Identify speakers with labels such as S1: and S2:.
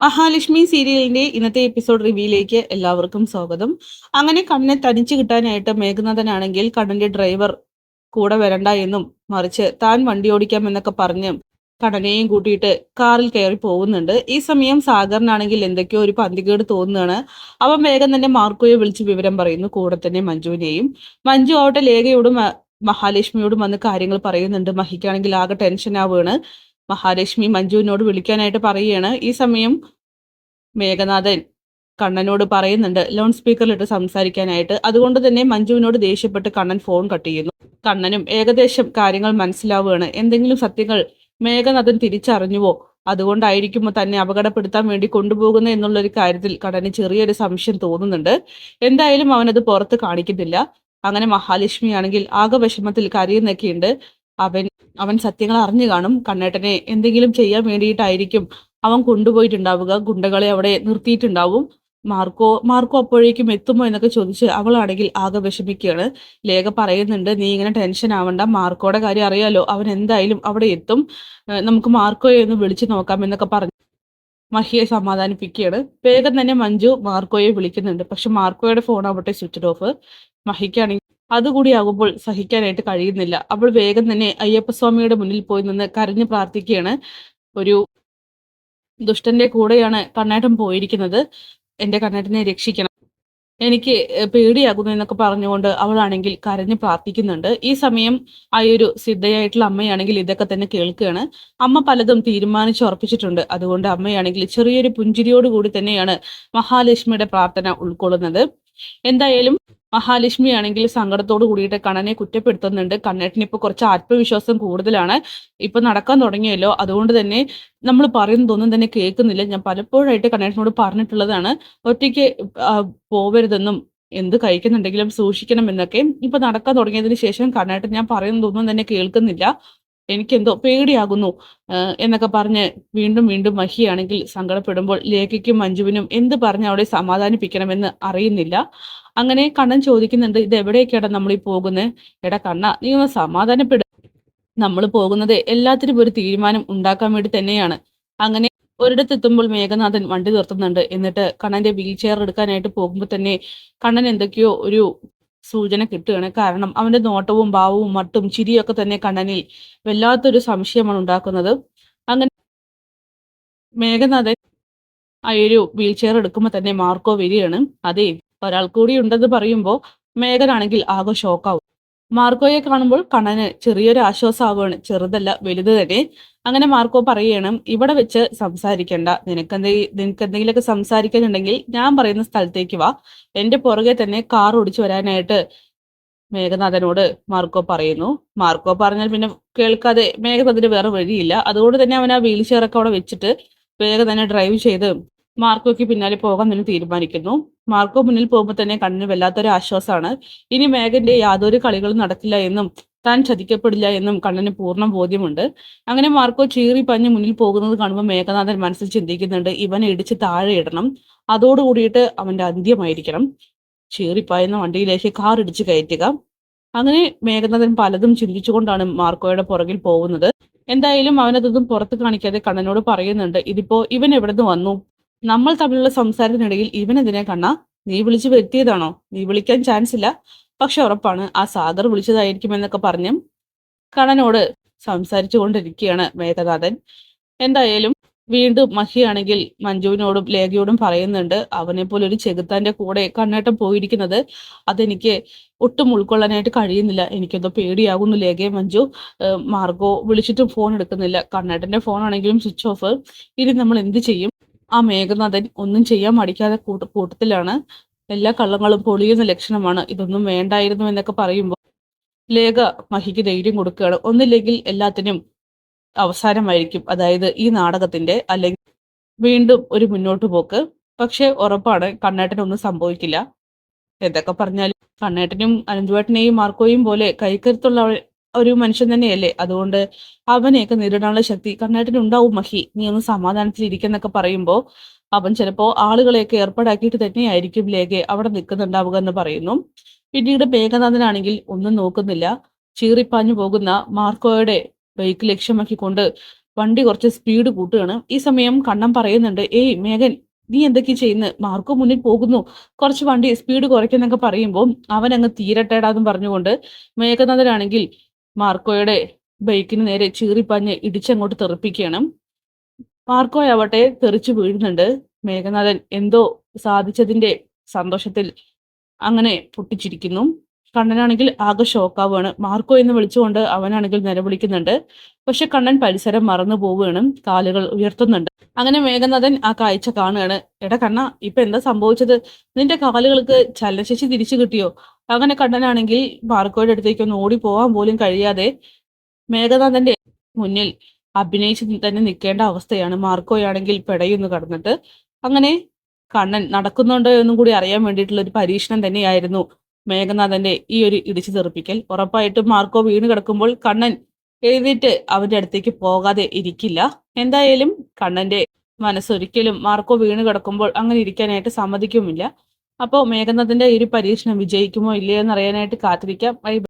S1: മഹാലക്ഷ്മി സീരിയലിന്റെ ഇന്നത്തെ എപ്പിസോഡ് റിവ്യൂയിലേക്ക് എല്ലാവർക്കും സ്വാഗതം. അങ്ങനെ കണ്ണനെ തനിച്ചു കിട്ടാനായിട്ട് മേഘനാഥനാണെങ്കിൽ കണ്ണന്റെ ഡ്രൈവർ കൂടെ വരണ്ട എന്നും മറിച്ച് താൻ വണ്ടി ഓടിക്കാം എന്നൊക്കെ പറഞ്ഞ് കണ്ണനെയും കൂട്ടിയിട്ട് കാറിൽ കയറി പോകുന്നുണ്ട്. ഈ സമയം സാഗറിനാണെങ്കിൽ എന്തൊക്കെയോ ഒരു പന്തികേട് തോന്നുകയാണ്. അവൻ വേഗം തന്നെ മാർക്കോയെ വിളിച്ച് വിവരം പറയുന്നു, കൂടെ തന്നെ മഞ്ജുവിനെയും. മഞ്ജു ആവട്ടെ ലേഖയോടും മഹാലക്ഷ്മിയോടും വന്ന് കാര്യങ്ങൾ പറയുന്നുണ്ട്. മഹിക്കാണെങ്കിൽ ആകെ ടെൻഷൻ ആവുകയാണ്. മഹാലക്ഷ്മി മഞ്ജുവിനോട് വിളിക്കാനായിട്ട് പറയുകയാണ്. ഈ സമയം മേഘനാഥൻ കണ്ണനോട് പറയുന്നുണ്ട് ലൗഡ് സ്പീക്കറിലിട്ട് സംസാരിക്കാനായിട്ട്. അതുകൊണ്ട് തന്നെ മഞ്ജുവിനോട് ദേഷ്യപ്പെട്ട് കണ്ണൻ ഫോൺ കട്ട് ചെയ്യുന്നു. കണ്ണനും ഏകദേശം കാര്യങ്ങൾ മനസ്സിലാവുകയാണ്. എന്തെങ്കിലും സത്യങ്ങൾ മേഘനാഥൻ തിരിച്ചറിഞ്ഞുവോ, അതുകൊണ്ടായിരിക്കുമോ തന്നെ അപകടപ്പെടുത്താൻ വേണ്ടി കൊണ്ടുപോകുന്ന എന്നുള്ളൊരു കാര്യത്തിൽ കണ്ണന് ചെറിയൊരു സംശയം തോന്നുന്നുണ്ട്. എന്തായാലും അവനത് പുറത്ത് കാണിക്കുന്നില്ല. അങ്ങനെ മഹാലക്ഷ്മി ആണെങ്കിൽ ആകെ വിഷമത്തിൽ കരയുന്നൊക്കെയുണ്ട്. അവൻ അവൻ സത്യങ്ങൾ അറിഞ്ഞു കാണും. കണ്ണേട്ടനെ എന്തെങ്കിലും ചെയ്യാൻ വേണ്ടിയിട്ടായിരിക്കും അവൻ കൊണ്ടുപോയിട്ടുണ്ടാവുക. ഗുണ്ടകളെ അവിടെ നിർത്തിയിട്ടുണ്ടാവും. മാർക്കോ അപ്പോഴേക്കും എത്തുമോ എന്നൊക്കെ ചോദിച്ച് അവളാണെങ്കിൽ ആകെ വിഷമിക്കുകയാണ്. ലേഖ പറയുന്നുണ്ട്, നീ ഇങ്ങനെ ടെൻഷൻ ആവണ്ട, മാർക്കോയുടെ കാര്യം അറിയാലോ, അവൻ എന്തായാലും അവിടെ എത്തും, നമുക്ക് മാർക്കോയെ ഒന്ന് വിളിച്ചു നോക്കാം എന്നൊക്കെ പറഞ്ഞു മഹിയെ സമാധാനിപ്പിക്കുകയാണ്. വേഗം തന്നെ മഞ്ജു മാർക്കോയെ വിളിക്കുന്നുണ്ട്. പക്ഷെ മാർക്കോയുടെ ഫോൺ ആവട്ടെ സ്വിച്ച് ഓഫ്. മഹിക്കാണെങ്കിൽ അതുകൂടി ആകുമ്പോൾ സഹിക്കാനായിട്ട് കഴിയുന്നില്ല. അവൾ വേഗം തന്നെ അയ്യപ്പസ്വാമിയുടെ മുന്നിൽ പോയി നിന്ന് കരഞ്ഞു പ്രാർത്ഥിക്കുകയാണ്. ഒരു ദുഷ്ടന്റെ കൂടെയാണ് കണ്ണേട്ടൻ പോയിരിക്കുന്നത്, എന്റെ കണ്ണേട്ടനെ രക്ഷിക്കണം, എനിക്ക് പേടിയാകുന്നു എന്നൊക്കെ പറഞ്ഞുകൊണ്ട് അവളാണെങ്കിൽ കരഞ്ഞ് പ്രാർത്ഥിക്കുന്നുണ്ട്. ഈ സമയം ആ ഒരു സിദ്ധയായിട്ടുള്ള അമ്മയാണെങ്കിൽ ഇതൊക്കെ തന്നെ കേൾക്കുകയാണ്. അമ്മ പലതും തീരുമാനിച്ചുറപ്പിച്ചിട്ടുണ്ട്. അതുകൊണ്ട് അമ്മയാണെങ്കിൽ ചെറിയൊരു പുഞ്ചിരിയോട് കൂടി തന്നെയാണ് മഹാലക്ഷ്മിയുടെ പ്രാർത്ഥന ഉൾക്കൊള്ളുന്നത്. എന്തായാലും മഹാലക്ഷ്മി ആണെങ്കിൽ സങ്കടത്തോട് കൂടിയിട്ട് കണ്ണനെ കുറ്റപ്പെടുത്തുന്നുണ്ട്. കണ്ണേട്ടന് ഇപ്പൊ കുറച്ച് ആത്മവിശ്വാസം കൂടുതലാണ്. ഇപ്പൊ നടക്കാൻ തുടങ്ങിയല്ലോ, അതുകൊണ്ട് തന്നെ നമ്മൾ പറയുന്നതൊന്നും തന്നെ കേൾക്കുന്നില്ല. ഞാൻ പലപ്പോഴായിട്ട് കണ്ണേട്ടനോട് പറഞ്ഞിട്ടുള്ളതാണ്, ഒറ്റയ്ക്ക് പോവരുതെന്നും എന്ത് കഴിക്കുന്നുണ്ടെങ്കിലും സൂക്ഷിക്കണം എന്നൊക്കെ. ഇപ്പൊ നടക്കാൻ തുടങ്ങിയതിന് ശേഷം കണ്ണേട്ടൻ ഞാൻ പറയുന്നതൊന്നും തന്നെ കേൾക്കുന്നില്ല, എനിക്കെന്തോ പേടിയാകുന്നു എന്നൊക്കെ പറഞ്ഞ് വീണ്ടും വീണ്ടും മഹിയാണെങ്കിൽ സങ്കടപ്പെടുമ്പോൾ ലേഖയ്ക്കും മഞ്ജുവിനും എന്ത് പറഞ്ഞ് അവളെ സമാധാനിപ്പിക്കണമെന്ന് അറിയുന്നില്ല. അങ്ങനെ കണ്ണൻ ചോദിക്കുന്നുണ്ട്, ഇത് എവിടേക്കാണ് നമ്മൾ ഈ പോകുന്നത്? എടാ കണ്ണ, നീ ഒന്ന് സമാധാനപ്പെടും, നമ്മൾ പോകുന്നത് എല്ലാത്തിനും ഒരു തീരുമാനം ഉണ്ടാക്കാൻ വേണ്ടി തന്നെയാണ്. അങ്ങനെ ഒരിടത്തെത്തുമ്പോൾ മേഘനാഥൻ വണ്ടി നിർത്തുന്നുണ്ട്. എന്നിട്ട് കണ്ണന്റെ വീൽ ചെയർ എടുക്കാനായിട്ട് പോകുമ്പോൾ തന്നെ കണ്ണൻ എന്തൊക്കെയോ ഒരു സൂചന കിട്ടുകയാണ്. കാരണം അവന്റെ നോട്ടവും ഭാവവും മട്ടും ചിരിയൊക്കെ തന്നെ കണ്ണനിൽ വല്ലാത്തൊരു സംശയമാണ് ഉണ്ടാക്കുന്നത്. അങ്ങനെ മേഘനാഥൻ ആ ഒരു വീൽ ചെയർ എടുക്കുമ്പോൾ തന്നെ മാർക്കോ വരികയാണ്. അതെ, ഒരാൾ കൂടി ഉണ്ടെന്ന് പറയുമ്പോൾ മേഘനാണെങ്കിൽ ആകെ ഷോക്കാവും. മാർക്കോയെ കാണുമ്പോൾ കണ്ണന് ചെറിയൊരു ആശ്വാസമാവുകയാണ്. ചെറുതല്ല, വലുത് തന്നെ. അങ്ങനെ മാർക്കോ പറയുകയാണ്, ഇവിടെ വെച്ച് സംസാരിക്കണ്ട, നിനക്ക് എന്തെങ്കിലുമൊക്കെ സംസാരിക്കാനുണ്ടെങ്കിൽ ഞാൻ പറയുന്ന സ്ഥലത്തേക്ക് വാ, എന്റെ പുറകെ തന്നെ കാർ ഓടിച്ചു വരാനായിട്ട് മേഘനാഥനോട് മാർക്കോ പറയുന്നു. മാർക്കോ പറഞ്ഞാൽ പിന്നെ കേൾക്കാതെ മേഘനാഥന് വേറെ വഴിയില്ല. അതുകൊണ്ട് തന്നെ അവൻ ആ വീൽ ചെയർ ഒക്കെ അവിടെ വെച്ചിട്ട് വേഗം തന്നെ ഡ്രൈവ് ചെയ്ത് മാർക്കോയ്ക്ക് പിന്നാലെ പോകാൻ തന്നെ തീരുമാനിക്കുന്നു. മാർക്കോ മുന്നിൽ പോകുമ്പോൾ തന്നെ കണ്ണിന് വല്ലാത്തൊരു ആശ്വാസമാണ്. ഇനി മേഘന്റെ യാതൊരു കളികളും നടക്കില്ല എന്നും താൻ ചതിക്കപ്പെടില്ല എന്നും കണ്ണന് പൂർണ്ണ ബോധ്യമുണ്ട്. അങ്ങനെ മാർക്കോ ചീറി പഞ്ഞ് മുന്നിൽ പോകുന്നത് കാണുമ്പോൾ മേഘനാഥൻ മനസ്സിൽ ചിന്തിക്കുന്നുണ്ട്, ഇവനെ ഇടിച്ച് താഴെ ഇടണം, അതോടുകൂടിയിട്ട് അവന്റെ അന്ത്യമായിരിക്കണം. ചീറിപ്പായുന്ന വണ്ടിയിലേക്ക് കാർ ഇടിച്ച് കയറ്റുക. അങ്ങനെ മേഘനാഥൻ പലതും ചിന്തിച്ചുകൊണ്ടാണ് മാർക്കോയുടെ പുറകിൽ പോകുന്നത്. എന്തായാലും അവനതൊന്നും പുറത്ത് കാണിക്കാതെ കണ്ണനോട് പറയുന്നുണ്ട്, ഇതിപ്പോ ഇവൻ എവിടെ നിന്ന് വന്നു? നമ്മൾ തമ്മിലുള്ള സംസാരത്തിനിടയിൽ ഇവനെതിനെ കണ്ണ നീ വിളിച്ചു വരുത്തിയതാണോ? നീ വിളിക്കാൻ ചാൻസ് ഇല്ല, പക്ഷെ ഉറപ്പാണ് ആ സാഗർ വിളിച്ചതായിരിക്കും എന്നൊക്കെ പറഞ്ഞ് കണ്ണനോട് സംസാരിച്ചു കൊണ്ടിരിക്കുകയാണ് മേഘനാഥൻ. എന്തായാലും വീണ്ടും മഹിയാണെങ്കിൽ മഞ്ജുവിനോടും ലേഖയോടും പറയുന്നുണ്ട്, അവനെ പോലെ ഒരു ചെകുത്താന്റെ കൂടെ കണ്ണേട്ടം പോയിരിക്കുന്നത് അതെനിക്ക് ഒട്ടും ഉൾക്കൊള്ളാനായിട്ട് കഴിയുന്നില്ല, എനിക്കെന്തോ പേടിയാകുന്നു ലേഖയെ. മഞ്ജു, മാർഗോ വിളിച്ചിട്ടും ഫോൺ എടുക്കുന്നില്ല, കണ്ണേട്ടന്റെ ഫോൺ ആണെങ്കിലും സ്വിച്ച് ഓഫ്. ഇനി നമ്മൾ എന്ത് ചെയ്യും? ആ മേഘനാഥൻ ഒന്നും ചെയ്യാൻ മടിക്കാതെ കൂട്ടത്തിലാണ്. എല്ലാ കള്ളങ്ങളും പൊളിയുന്ന ലക്ഷണമാണ്, ഇതൊന്നും വേണ്ടായിരുന്നു എന്നൊക്കെ പറയുമ്പോൾ ലേഖ മഹിക്ക് ധൈര്യം കൊടുക്കുകയാണ്. ഒന്നില്ലെങ്കിൽ എല്ലാത്തിനും അവസാനമായിരിക്കും, അതായത് ഈ നാടകത്തിന്റെ, അല്ലെങ്കിൽ വീണ്ടും ഒരു മുന്നോട്ട് പോക്ക്. പക്ഷെ ഉറപ്പാണ് കണ്ണേട്ടനൊന്നും സംഭവിക്കില്ല. എന്തൊക്കെ പറഞ്ഞാലും കണ്ണേട്ടനും അനന്തുവേട്ടനെയും മാർക്കോയും പോലെ കൈക്കരുത്തുള്ള ഒരു മനുഷ്യൻ തന്നെയല്ലേ. അതുകൊണ്ട് അവനെയൊക്കെ നേരിടാനുള്ള ശക്തി കണ്ണേട്ടനുണ്ടാവും. മഹി, നീ ഒന്ന് സമാധാനത്തിലിരിക്കുന്നൊക്കെ പറയുമ്പോ അവൻ ചിലപ്പോ ആളുകളെയൊക്കെ ഏർപ്പാടാക്കിയിട്ട് തന്നെയായിരിക്കും ലേഖയെ അവിടെ നിൽക്കുന്നുണ്ടാവുക എന്ന് പറയുന്നു. പിന്നീട് മേഘനാഥനാണെങ്കിൽ ഒന്നും നോക്കുന്നില്ല, ചീറിപ്പാഞ്ഞു പോകുന്ന മാർക്കോയുടെ ബൈക്ക് ലക്ഷ്യമാക്കിക്കൊണ്ട് വണ്ടി കുറച്ച് സ്പീഡ് കൂട്ടുകയാണ്. ഈ സമയം കണ്ണൻ പറയുന്നുണ്ട്, ഏയ് മേഘൻ, നീ എന്തൊക്കെയാ ചെയ്യുന്നത്? മാർക്കോ മുന്നിൽ പോകുന്നു, കുറച്ച് വണ്ടി സ്പീഡ് കുറയ്ക്കുന്നൊക്കെ പറയുമ്പോൾ അവൻ അങ്ങ് തീരട്ടേടാന്നും പറഞ്ഞുകൊണ്ട് മേഘനാഥനാണെങ്കിൽ മാർക്കോയുടെ ബൈക്കിന് നേരെ ചീറിപ്പാഞ്ഞ് ഇടിച്ചങ്ങോട്ട് തെറിപ്പിക്കുകയാണ്. മാർക്കോയാവട്ടെ തെറിച്ചു വീഴുന്നുണ്ട്. മേഘനാഥൻ എന്തോ സാധിച്ചതിന്റെ സന്തോഷത്തിൽ അങ്ങനെ പൊട്ടിച്ചിരിക്കുന്നു. കണ്ണനാണെങ്കിൽ ആകെ ഷോക്കാവുകയാണ്. മാർക്കോ എന്ന് വിളിച്ചുകൊണ്ട് അവനാണെങ്കിൽ നിലവിളിക്കുന്നുണ്ട്. പക്ഷെ കണ്ണൻ പരിസരം മറന്നു പോവുകയാണ്, കാലുകൾ ഉയർത്തുന്നുണ്ട്. അങ്ങനെ മേഘനാഥൻ ആ കാഴ്ച കാണുകയാണ്. എടാ കണ്ണ, ഇപ്പൊ എന്താ സംഭവിച്ചത്? നിന്റെ കാലുകൾക്ക് ചലനശേഷി തിരിച്ചു കിട്ടിയോ? അങ്ങനെ കണ്ണനാണെങ്കിൽ മാർക്കോയുടെ അടുത്തേക്ക് ഒന്ന് ഓടി പോവാൻ പോലും കഴിയാതെ മേഘനാഥന്റെ മുന്നിൽ അഭിനയിച്ച് തന്നെ നിൽക്കേണ്ട അവസ്ഥയാണ്. മാർക്കോയാണെങ്കിൽ പെടയുന്നു കടന്നിട്ട്. അങ്ങനെ കണ്ണൻ നടക്കുന്നുണ്ടോ എന്നും കൂടി അറിയാൻ വേണ്ടിയിട്ടുള്ള ഒരു പരീക്ഷണം തന്നെയായിരുന്നു മേഘനാഥന്റെ ഈ ഒരു ഇടിച്ചു തെറിപ്പിക്കൽ. ഉറപ്പായിട്ടും മാർക്കോ വീണ് കിടക്കുമ്പോൾ കണ്ണൻ എഴുന്നേറ്റ് അവന്റെ അടുത്തേക്ക് പോകാതെ ഇരിക്കില്ല. എന്തായാലും കണ്ണന്റെ മനസ്സൊരിക്കലും മാർക്കോ വീണ് കിടക്കുമ്പോൾ അങ്ങനെ ഇരിക്കാനായിട്ട് സമ്മതിക്കുമില്ല. അപ്പോൾ മേഘനാഥന്റെ ഈ ഒരു പരീക്ഷണം വിജയിക്കുമോ ഇല്ലയോ എന്നറിയാനായിട്ട് കാത്തിരിക്കാം.